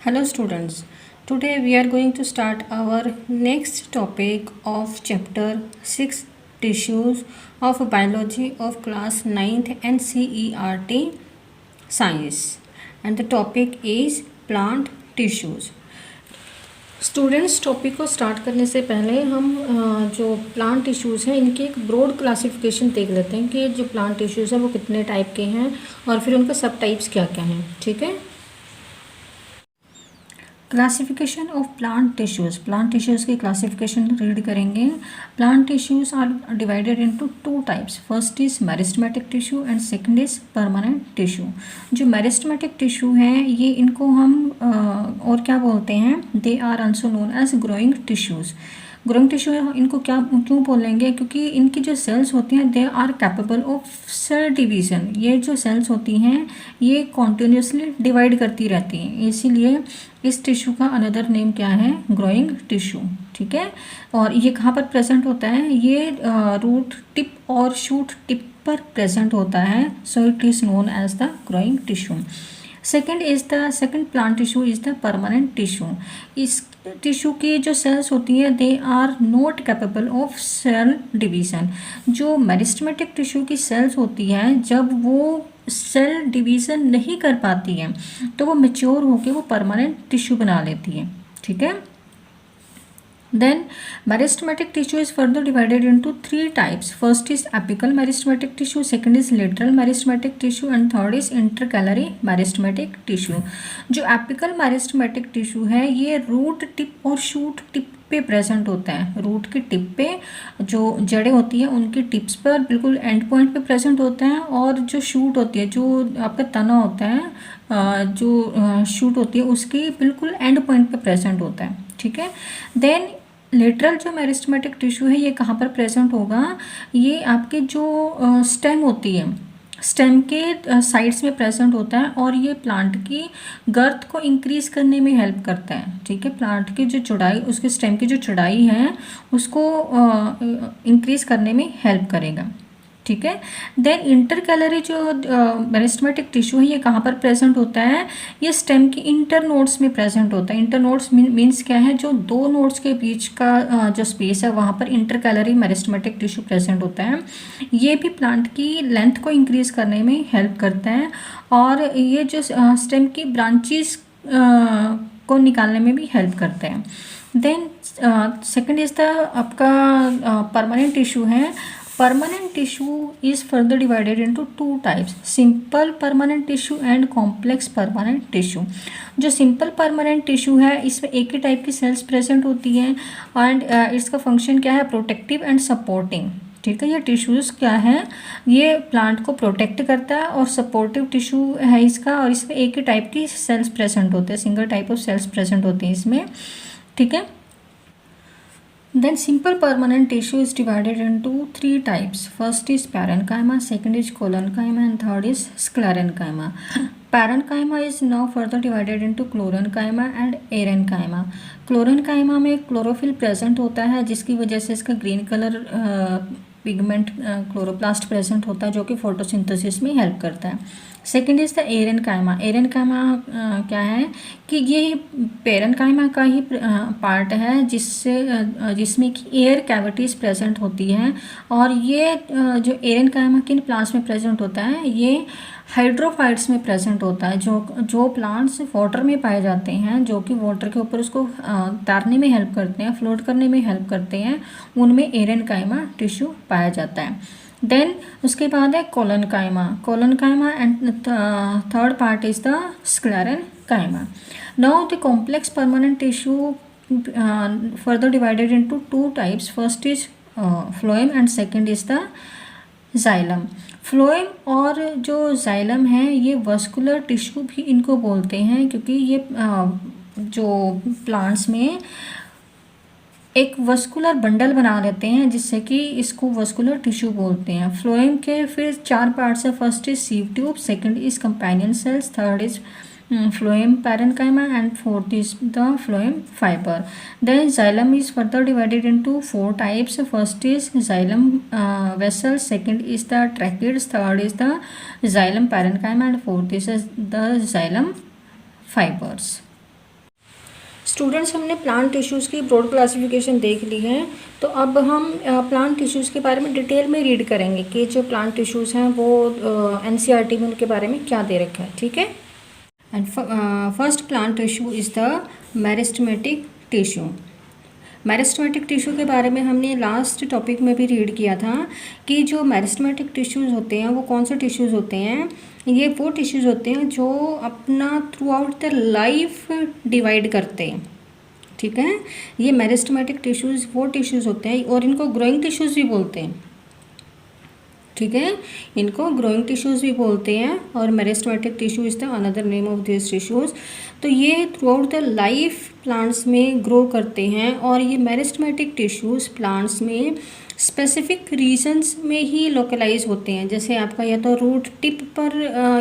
Hello students, today we are going to start our next topic of chapter 6 tissues of biology of class 9th and CERT science, and the topic is plant tissues. Students topic को start करने से पहले हम जो plant tissues हैं इनकी एक broad classification देख लेते हैं कि जो प्लांट टिश्यूज़ हैं वो कितने टाइप के हैं और फिर उनके सब टाइप्स क्या क्या हैं. ठीक है. क्लासिफिकेशन ऑफ प्लांट टिश्यूज़ की क्लासिफिकेशन रीड करेंगे. Plant tissues are divided into two types. First is meristematic tissue and second is permanent tissue. जो मेरिस्टेमेटिक टिश्यू है ये इनको हम और क्या बोलते हैं, they are also known as growing tissues. Growing tissue इनको क्या क्यों बोलेंगे, क्योंकि इनकी जो सेल्स होती हैं they are capable of cell division. ये जो सेल्स होती हैं ये कॉन्टिन्यूसली डिवाइड करती रहती हैं, इसीलिए इस टिश्यू का अनदर नेम क्या है, ग्रोइंग टिश्यू. ठीक है. और ये कहाँ पर प्रेजेंट होता है, ये रूट टिप और शूट टिप पर प्रेजेंट होता है. So it is known as the growing tissue. Second plant tissue is the permanent tissue. इस टिश्यू की जो सेल्स होती हैं they are not capable of cell division. जो मेरिस्टेमेटिक टिश्यू की सेल्स होती हैं जब वो सेल डिवीज़न नहीं कर पाती हैं तो वो मैच्योर होकर वो परमानेंट टिश्यू बना लेती है. ठीक है. Then meristematic tissue is further divided into three types. First is apical meristematic tissue, second is lateral meristematic tissue and third is intercalary meristematic tissue. जो apical meristematic tissue है ये रूट टिप और shoot tip पे present होता है. Root की tip पे जो जड़ें होती हैं उनकी टिप्स पर बिल्कुल एंड पॉइंट पे प्रेजेंट होते हैं, और जो शूट होती है, जो आपका तना होता है, जो शूट होती है उसकी बिल्कुल एंड पॉइंट पे प्रेजेंट होता है. ठीक है. देन लेटरल जो मेरिस्टेमेटिक टिश्यू है ये कहाँ पर प्रेजेंट होगा, ये आपके जो स्टेम होती है स्टेम के साइड्स में प्रेजेंट होता है और ये प्लांट की गर्थ को इंक्रीज करने में हेल्प करता है. ठीक है. प्लांट की जो चौड़ाई, उसके स्टेम की जो चौड़ाई है उसको इंक्रीज करने में हेल्प करेगा. ठीक है. देन इंटरकैलरी जो मेरिस्टेमेटिक टिश्यू है ये कहाँ पर प्रेजेंट होता है, ये स्टेम की इंटर नोड्स में प्रेजेंट होता है. इंटर नोड्स मीन्स क्या है, जो दो नोड्स के बीच का जो स्पेस है वहाँ पर इंटरकैलरी मेरिस्टेमेटिक टिश्यू प्रेजेंट होता है. ये भी प्लांट की लेंथ को इंक्रीज करने में हेल्प करता है और ये जो स्टेम की ब्रांचेस को निकालने में भी हेल्प करता है. देन सेकेंड इज द आपका परमानेंट टिश्यू है. Permanent tissue is further divided into two types, simple permanent tissue and complex permanent tissue. जो simple permanent tissue है इसमें एक ही टाइप की सेल्स प्रेजेंट होती हैं एंड इसका फंक्शन क्या है, प्रोटेक्टिव एंड सपोर्टिंग. ठीक है. ये टिश्यूज़ क्या है, ये प्लांट को प्रोटेक्ट करता है और सपोर्टिव टिश्यू है इसका, और इसमें एक ही टाइप की सेल्स प्रेजेंट होते हैं, single type of cells present होती हैं इसमें. ठीक है. Then simple permanent tissue is divided into three types. First is parenchyma, second is collenchyma and third is sclerenchyma. Parenchyma is now further divided into chlorenchyma and erenchyma. Chlorenchyma में chlorophyll present होता है जिसकी वजह से इसका green colour pigment chloroplast present होता है जो कि फोटोसिंथेसिस में हेल्प करता है. Second is the aerenchyma. Aerenchyma क्या है कि ये पेरेनकाइमा का ही पार्ट है जिसमें कि एयर कैविटीज़ प्रेजेंट होती हैं, और ये जो एरेनकाइमा किन प्लांट्स में प्रेजेंट होता है, ये हाइड्रोफाइट्स में प्रेजेंट होता है. जो प्लांट्स वाटर में पाए जाते हैं, जो कि वाटर के ऊपर उसको तैरने में हेल्प करते हैं, फ्लोट करने में हेल्प करते हैं, उनमें एरेनकाइमा टिश्यू पाया जाता है. देन उसके बाद है collenchyma and third part is the sclerenchyma. Now the complex permanent tissue further divided into two types. First is phloem and second is the xylem. Phloem और जो जाइलम है ये वस्कुलर टिश्यू भी इनको बोलते हैं, क्योंकि ये जो प्लांट्स में एक वस्कुलर बंडल बना लेते हैं जिससे कि इसको वस्कुलर टिश्यू बोलते हैं. फ्लोएम के फिर चार पार्ट्स है. First is sieve tube, second is companion cells, third is phloem parenchyma and fourth is the phloem fiber. Then xylem is further divided into four types. First is xylem vessels, second is the tracheids, third is the xylem parenchyma and fourth is the xylem fibers. Students, हमने plant tissues की broad classification देख ली है। तो अब हम plant tissues के बारे में डिटेल में रीड करेंगे कि जो प्लांट टिश्यूज़ हैं वो एनसीईआरटी में उनके बारे में क्या दे रखा है, ठीक है। And first plant tissue is the meristematic tissue. Meristematic tissue के बारे में हमने लास्ट टॉपिक में भी रीड किया था कि जो मेरिस्टेमेटिक टिश्यूज़ होते हैं वो कौन से टिश्यूज़ होते हैं। ये वो टिश्यूज़ होते हैं जो अपना through out the life divide करते हैं, ठीक है। ये मेरिस्टेमेटिक टिश्यूज़ वो टिश्यूज़ होते हैं और इनको ग्रोइंग टिश्यूज़ भी बोलते हैं, ठीक है। इनको ग्रोइंग टिश्यूज़ भी बोलते हैं और meristematic tissue is the another name of this tissues. तो ये through out the life plants में ग्रो करते हैं और ये मेरिस्टेमेटिक टिश्यूज़ प्लांट्स में स्पेसिफिक रीजन्स में ही लोकलाइज होते हैं। जैसे आपका या तो रूट टिप पर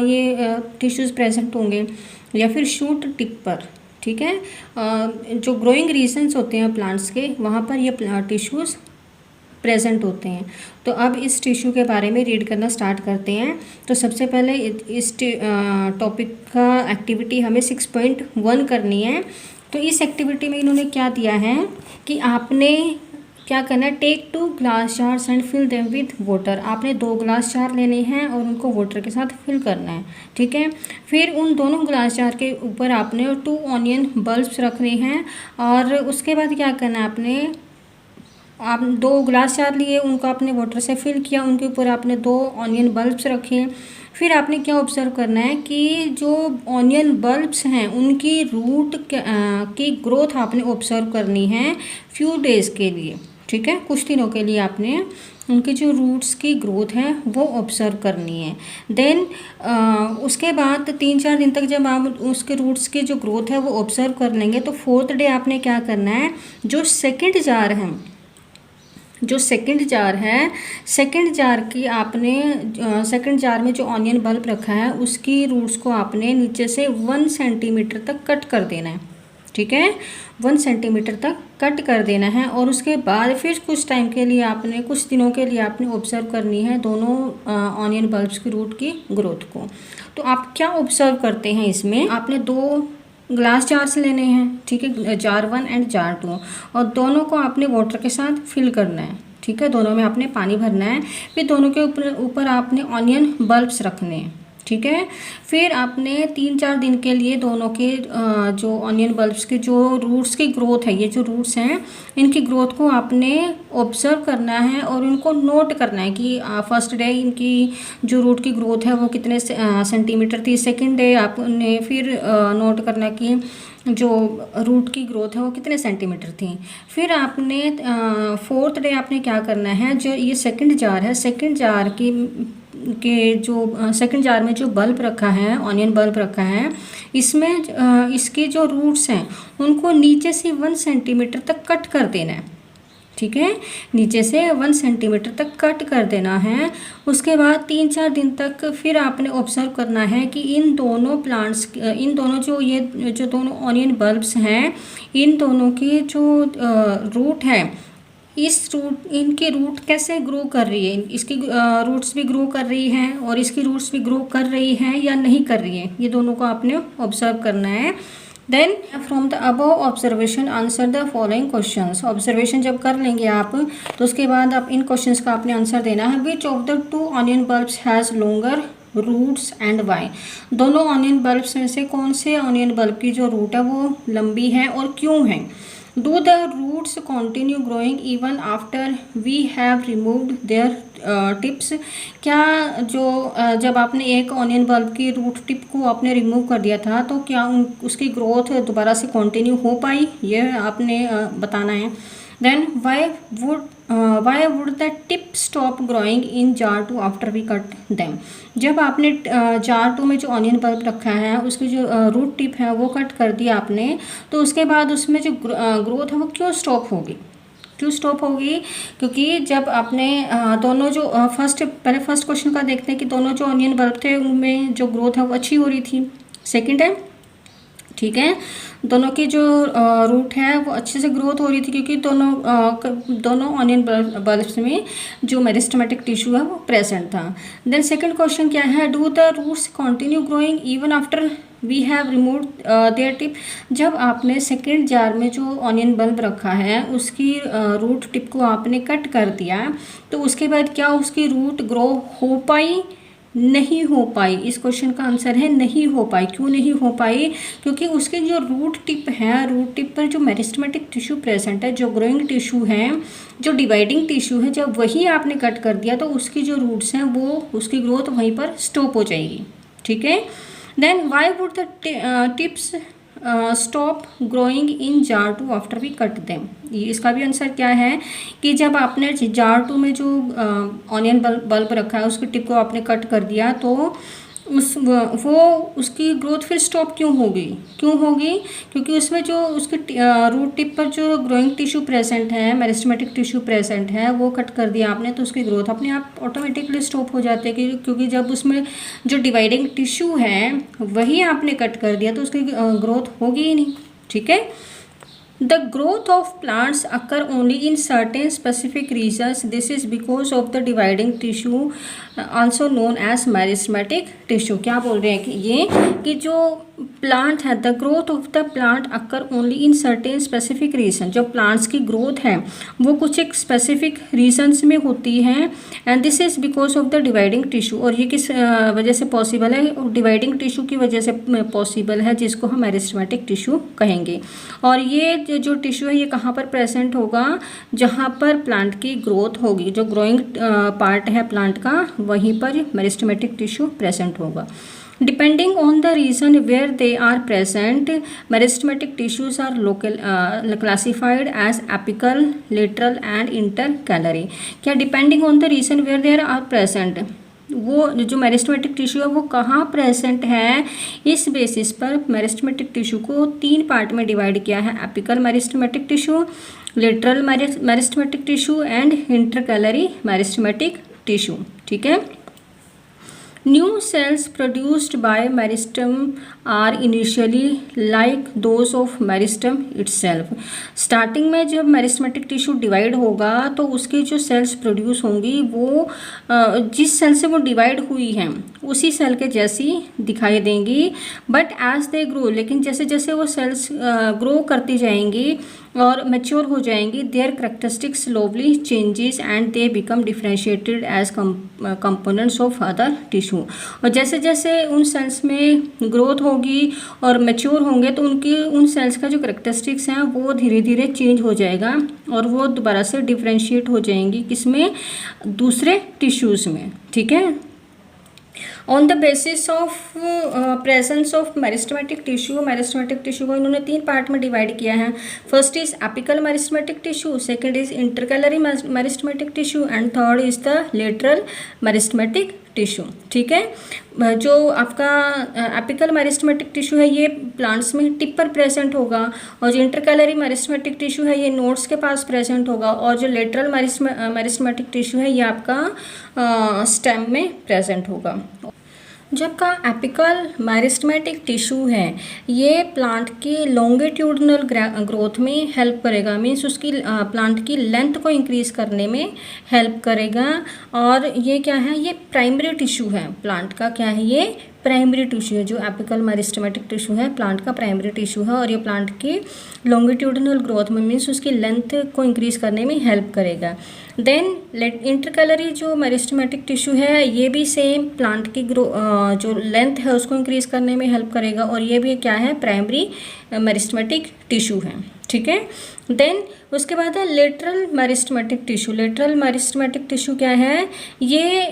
ये टिश्यूज़ प्रेजेंट होंगे या फिर शूट टिप पर, ठीक है। जो ग्रोइंग रीजन्स होते हैं प्लांट्स के, वहाँ पर ये टिश्यूज़ प्रेजेंट होते हैं। तो अब इस टिश्यू के बारे में रीड करना स्टार्ट करते हैं। तो सबसे पहले इस टॉपिक का एक्टिविटी हमें 6.1 करनी है। तो इस एक्टिविटी में इन्होंने क्या दिया है कि आपने क्या करना है, take 2 glass jars and fill them with water. आपने 2 ग्लास जार लेने हैं और उनको वाटर के साथ फिल करना है, ठीक है। फिर उन दोनों ग्लास जार के ऊपर आपने 2 ऑनियन बल्ब्स रखने हैं और उसके बाद क्या करना है, आप 2 ग्लास जार लिए, उनको आपने वाटर से फिल किया, उनके ऊपर आपने 2 ऑनियन बल्ब्स रखे। फिर आपने क्या ऑब्ज़र्व करना है कि जो ऑनियन बल्ब्स हैं उनकी रूट की ग्रोथ आपने ऑब्ज़र्व करनी है फ्यू डेज़ के लिए, ठीक है। कुछ दिनों के लिए आपने उनके जो रूट्स की ग्रोथ है वो ऑब्ज़र्व करनी है। देन उसके बाद 3-4 दिन तक जब आप उसके रूट्स की जो ग्रोथ है वो ऑब्ज़र्व कर लेंगे तो 4th डे आपने क्या करना है, जो सेकंड जार है, जो सेकंड जार है, सेकंड जार की आपने सेकंड जार में जो ऑनियन बल्ब रखा है उसकी रूट्स को आपने नीचे से 1 सेंटीमीटर तक कट कर देना है, ठीक है। 1 सेंटीमीटर तक कट कर देना है और उसके बाद फिर कुछ टाइम के लिए आपने, कुछ दिनों के लिए आपने ऑब्ज़र्व करनी है दोनों ऑनियन बल्ब्स की रूट की ग्रोथ को। तो आप क्या ऑब्ज़र्व करते हैं इसमें, आपने 2 ग्लास जार्स लेने हैं, ठीक है, जार 1 एंड जार 2, और दोनों को आपने वाटर के साथ फिल करना है, ठीक है। दोनों में आपने पानी भरना है। फिर दोनों के ऊपर आपने ऑनियन बल्ब्स रखने हैं, ठीक है। फिर आपने 3-4 दिन के लिए दोनों के जो ऑनियन बल्ब्स के जो रूट्स की ग्रोथ है, ये जो रूट्स हैं इनकी ग्रोथ को आपने ऑब्ज़र्व करना है और उनको नोट करना है कि फर्स्ट डे इनकी जो रूट की ग्रोथ है वो कितने सेंटीमीटर थी, सेकंड डे आपने फिर नोट करना कि जो रूट की ग्रोथ है वो कितने सेंटीमीटर थी। फिर आपने 4th डे आपने क्या करना है, जो ये सेकंड जार है, सेकंड जार के जो सेकंड जार में जो बल्ब रखा है, ऑनियन बल्ब रखा है, इसमें इसके जो रूट्स हैं उनको नीचे से 1 सेंटीमीटर तक कट कर देना है, ठीक है। नीचे से 1 सेंटीमीटर तक कट कर देना है। उसके बाद 3-4 दिन तक फिर आपने ऑब्ज़र्व करना है कि इन दोनों प्लांट्स, इन दोनों जो दोनों ऑनियन बल्ब्स हैं, इन दोनों के जो रूट है, इनकी रूट कैसे ग्रो कर रही है, इसकी रूट्स भी ग्रो कर रही हैं और इसकी रूट्स भी ग्रो कर रही हैं या नहीं कर रही हैं, ये दोनों को आपने ऑब्ज़र्व करना है। Then from the above observation answer the following questions. Observation जब कर लेंगे आप तो उसके बाद आप इन क्वेश्चंस का आपने आंसर देना है। Which of the 2 onion bulbs has longer roots and why. दोनों ऑनियन बल्ब्स में से कौन से ऑनियन बल्ब की जो रूट है वो लंबी है और क्यों है। Do the roots continue growing even after we have removed their tips. क्या जो जब आपने एक ऑनियन बल्ब की रूट टिप को आपने रिमूव कर दिया था तो क्या उसकी ग्रोथ दोबारा से कंटिन्यू हो पाई, ये आपने बताना है। Then why would the tip stop growing in jar 2 after we cut them. जब आपने जार 2 में जो ऑनियन बल्ब रखा है उसकी जो रूट टिप है वो कट कर दिया आपने, तो उसके बाद उसमें जो ग्रोथ है वो क्यों स्टॉप होगी, क्योंकि जब आपने दोनों जो पहले फर्स्ट क्वेश्चन का देखते हैं कि दोनों जो ऑनियन बल्ब थे उनमें जो ग्रोथ है वो अच्छी हो रही थी। सेकंड है ठीक है। दोनों की जो रूट है वो अच्छे से ग्रोथ हो रही थी क्योंकि दोनों ऑनियन बल्ब्स में जो मेरिस्टेमेटिक टिश्यू है वो प्रेजेंट था। देन सेकंड क्वेश्चन क्या है, do the roots continue growing even after we have remove their tip. जब आपने सेकेंड जार में जो ऑनियन बल्ब रखा है उसकी रूट टिप को आपने कट कर दिया तो उसके बाद क्या उसकी रूट ग्रो हो पाई? नहीं हो पाई। इस क्वेश्चन का आंसर है नहीं हो पाई। क्यों नहीं हो पाई? क्योंकि उसकी जो रूट टिप है, रूट टिप पर जो मेरिस्टेमेटिक टिश्यू प्रेजेंट है, जो ग्रोइंग टिश्यू है, जो डिवाइडिंग टिश्यू है, जब वही आपने कट कर दिया तो उसकी जो रूट्स हैं वो उसकी ग्रोथ वहीं पर स्टॉप हो जाएगी। ठीक है। Then why would the tips stop growing in jar 2 after we cut them. इसका भी आंसर क्या है कि जब आपने जार 2 में जो ऑनियन बल्ब रखा है उसकी टिप को आपने कट कर दिया तो उसकी ग्रोथ फिर स्टॉप क्यों होगी? क्योंकि उसमें जो उसकी रूट टिप पर जो ग्रोइंग टिश्यू प्रेजेंट है, मेरिस्टेमेटिक टिश्यू प्रेजेंट है, वो कट कर दिया आपने तो उसकी ग्रोथ अपने आप ऑटोमेटिकली स्टॉप हो जाती है क्योंकि जब उसमें जो डिवाइडिंग टिश्यू है वही आपने कट कर दिया तो उसकी ग्रोथ होगी ही नहीं। ठीक है। The growth of plants occur only in certain specific regions. This is because of the dividing tissue, also known as meristematic tissue. क्या बोल रहे हैं कि जो प्लांट है, the growth of the plant occur only in certain specific region. जो plants की growth है वो कुछ एक स्पेसिफिक रीजन्स में होती है and this is because of the dividing tissue. और ये किस वजह से पॉसिबल है? डिवाइडिंग टिश्यू की वजह से पॉसिबल है, जिसको हम मेरिस्टेमेटिक टिश्यू कहेंगे। और ये जो टिश्यू है ये कहाँ पर प्रेजेंट होगा? जहाँ पर प्लांट की ग्रोथ होगी, जो ग्रोइंग पार्ट है प्लांट का, वहीं पर मेरिस्टेमेटिक टिश्यू प्रेजेंट होगा। Depending on the region where they are present, meristematic tissues are classified as apical, lateral and intercalary. क्या depending on the region where they are present, वो जो meristematic tissue है वो कहाँ प्रेजेंट है, इस basis पर मेरिस्टेमेटिक टिश्यू को 3 पार्ट में डिवाइड किया है। Apical meristematic tissue, lateral meristematic tissue and intercalary meristematic tissue. ठीक है। New cells produced by meristem are initially like those of meristem itself. Starting में जब मेरिस्टेमेटिक टिश्यू डिवाइड होगा तो उसकी जो सेल्स प्रोड्यूस होंगी वो जिस सेल से वो डिवाइड हुई हैं उसी सेल के जैसी दिखाई देंगी। बट एज दे ग्रो, लेकिन जैसे जैसे वो सेल्स ग्रो करती जाएंगी और मैच्योर हो जाएंगी, their characteristics slowly changes and they become differentiated as components of other tissue. और जैसे जैसे उन सेल्स में ग्रोथ होगी और मैच्योर होंगे तो उन सेल्स का जो करेक्टरिस्टिक्स हैं वो धीरे धीरे चेंज हो जाएगा और वो दोबारा से डिफ्रेंशिएट हो जाएंगी, किसमें? दूसरे टिश्यूज़ में। ठीक है। On the basis of presence of meristematic tissue को इन्होंने 3 पार्ट में डिवाइड किया है। First is apical meristematic tissue, second is intercalary meristematic tissue and third is the lateral meristematic tissue. ठीक है। जो आपका एपिकल मेरिस्टेमेटिक टिश्यू है ये प्लांट्स में टिप पर प्रेजेंट होगा और जो इंटरकैलरी मेरिस्टेमेटिक टिश्यू है ये नोड्स के पास प्रेजेंट होगा और जो लेटरल मेरिस्टेमेटिक टिश्यू है ये आपका स्टेम में प्रेजेंट होगा। जब का एपिकल मेरिस्टेमेटिक टिश्यू है ये प्लांट की लॉन्गिट्यूडनल ग्रोथ में हेल्प करेगा, मीन्स उसकी प्लांट की लेंथ को इंक्रीज करने में हेल्प करेगा। और ये क्या है? ये प्राइमरी टिश्यू है प्लांट का। क्या है ये? प्राइमरी टिश्यू है। जो एपिकल मेरिस्टेमेटिक टिश्यू है प्लांट का प्राइमरी टिश्यू है और ये प्लांट की लॉन्गिट्यूडनल ग्रोथ में मीन्स उसकी लेंथ को इंक्रीज करने में हेल्प करेगा। देन इंटरकैलरी जो मेरिस्टेमेटिक टिश्यू है ये भी सेम प्लांट की जो लेंथ है उसको इंक्रीज करने में हेल्प करेगा और ये भी क्या है? प्राइमरी मेरिस्टेमेटिक टिश्यू है। ठीक है। देन उसके बाद है lateral meristematic tissue. Lateral meristematic tissue क्या है? ये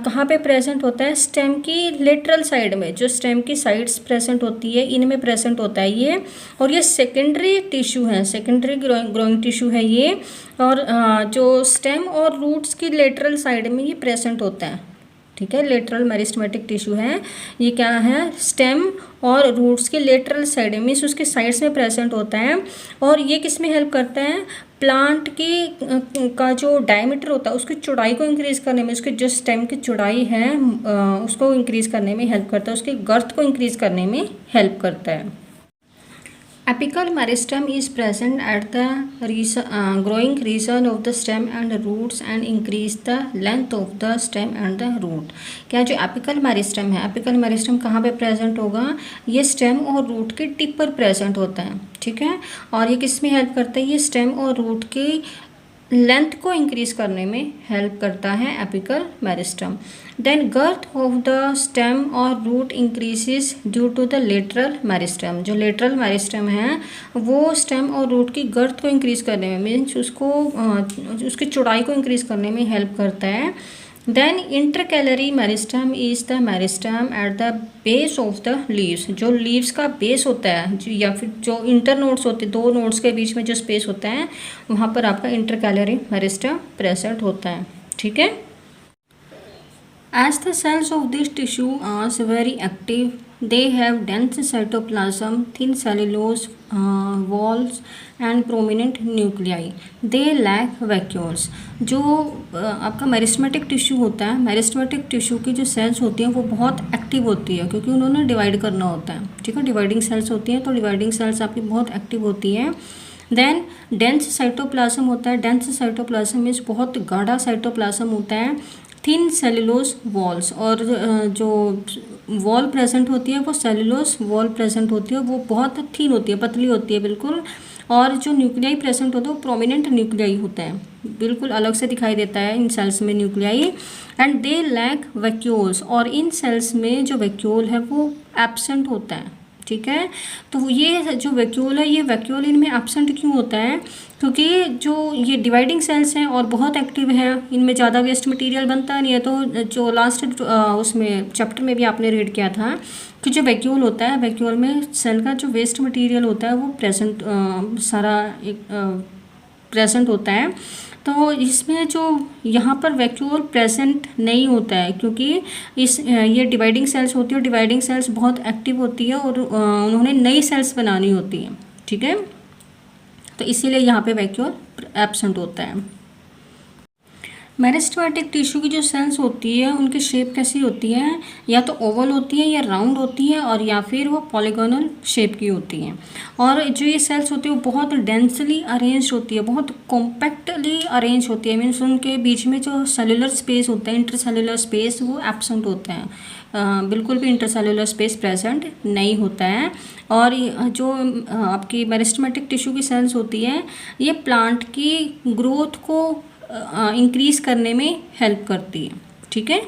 कहाँ पे प्रेजेंट होता है? स्टेम की लेटरल साइड में, जो स्टेम की साइड्स प्रेजेंट होती है इनमें प्रेजेंट होता है ये। और ये सेकेंडरी टिश्यू है, सेकेंडरी ग्रोइंग टिश्यू है ये। और जो स्टेम और रूट्स की लेटरल साइड में ये प्रेजेंट होता है। ठीक है। लेटरल मेरिस्टेमेटिक टिश्यू है ये क्या है? स्टेम और रूट्स के लेटरल साइड मीन्स उसके साइड्स में प्रेजेंट होता है। और ये किस में हेल्प करता है? प्लांट की का जो डायमीटर होता है उसकी चौड़ाई को इंक्रीज करने में, उसके जो स्टेम की चौड़ाई है उसको इंक्रीज करने में हेल्प करता है, उसकी गर्थ को इंक्रीज करने में हेल्प करता है। Apical meristem is present at the growing region of the stem and roots and increase the length of the stem and the root. क्या जो एपिकल मेरिस्टम है, एपिकल मेरिस्टम कहाँ पे प्रेजेंट होगा? ये स्टेम और रूट के टिप पर प्रेजेंट होता है, ठीक है। और ये किस में हेल्प करता है? ये स्टेम और रूट की लेंथ को इंक्रीज करने में हेल्प करता है apical meristem. Then girth of the stem और root increases due to the lateral meristem. जो लेटरल मेरिस्टम है वो स्टेम और रूट की गर्थ को इंक्रीज करने में, मीन्स उसको उसकी चौड़ाई को इंक्रीज करने में हेल्प करता है। Then intercalary meristem is the meristem at the base of the leaves. जो लीव्स का बेस होता है या फिर जो इंटर नोड्स होते हैं, दो नोड्स के बीच में जो स्पेस होता है, वहाँ पर आपका इंटरकैलरी मेरिस्टम प्रेजेंट होता है, ठीक है। As the cells of this tissue are very active, they have dense cytoplasm, thin cellulose walls and prominent nuclei. They lack vacuoles. जो आपका मेरिस्टेमेटिक टिश्यू होता है, मेरिस्टेमेटिक टिश्यू की जो सेल्स होती हैं वो बहुत एक्टिव होती है, क्योंकि उन्होंने डिवाइड करना होता है, ठीक है। डिवाइडिंग सेल्स होती हैं, तो डिवाइडिंग सेल्स आपकी बहुत एक्टिव होती हैं। देन डेंस साइटोप्लाज्म होता है। डेंस साइटोप्लाज्म मीन्स बहुत गाढ़ा साइटोप्लाज्म होता है। थिन सेलुलोज वॉल्स, और जो वॉल प्रेजेंट होती है वो सेलुलोज वॉल प्रेजेंट होती है, वो बहुत थिन होती है, पतली होती है बिल्कुल। और जो न्यूक्लियाई प्रेजेंट होता है वो प्रोमिनेंट न्यूक्लियाई होता है, बिल्कुल अलग से दिखाई देता है इन सेल्स में nuclei. And they lack vacuoles, और इन सेल्स में जो वैक्यूल है वो एब्सेंट होता है, ठीक है। तो ये जो वैक्यूल है, ये वैक्यूल इनमें एब्सेंट क्यों होता है? क्योंकि जो ये डिवाइडिंग सेल्स हैं और बहुत एक्टिव हैं, इनमें ज़्यादा वेस्ट मटेरियल बनता नहीं है। तो जो लास्ट उसमें चैप्टर में भी आपने रीड किया था कि जो वैक्यूल होता है, वैक्यूल में सेल का जो वेस्ट मटेरियल होता है वो प्रेजेंट सारा प्रेजेंट होता है। तो इसमें जो यहाँ पर वैक्यूल प्रेजेंट नहीं होता है, क्योंकि ये डिवाइडिंग सेल्स होती है, और डिवाइडिंग सेल्स बहुत एक्टिव होती है और उन्होंने नई सेल्स बनानी होती है, ठीक है। तो इसीलिए यहाँ पे वैक्यूल एब्सेंट होता है। मेरिस्टेमेटिक टिश्यू की जो सेल्स होती है उनकी शेप कैसी होती है? या तो ओवल होती है या राउंड होती है, और या फिर वो पॉलीगोनल शेप की होती हैं। और जो ये सेल्स होती है वो बहुत डेंसली अरेंज होती है, बहुत कॉम्पैक्टली अरेंज होती है, मीन्स उनके बीच में जो सेलुलर स्पेस होता है, इंटरसेलुलर स्पेस, वो एब्सेंट होता है, बिल्कुल भी इंटरसेलुलर स्पेस प्रेजेंट नहीं होता है। और जो आपकी मेरिस्टेमेटिक टिश्यू की सेल्स होती है ये प्लांट की ग्रोथ को इंक्रीज़ करने में हेल्प करती है, ठीक है।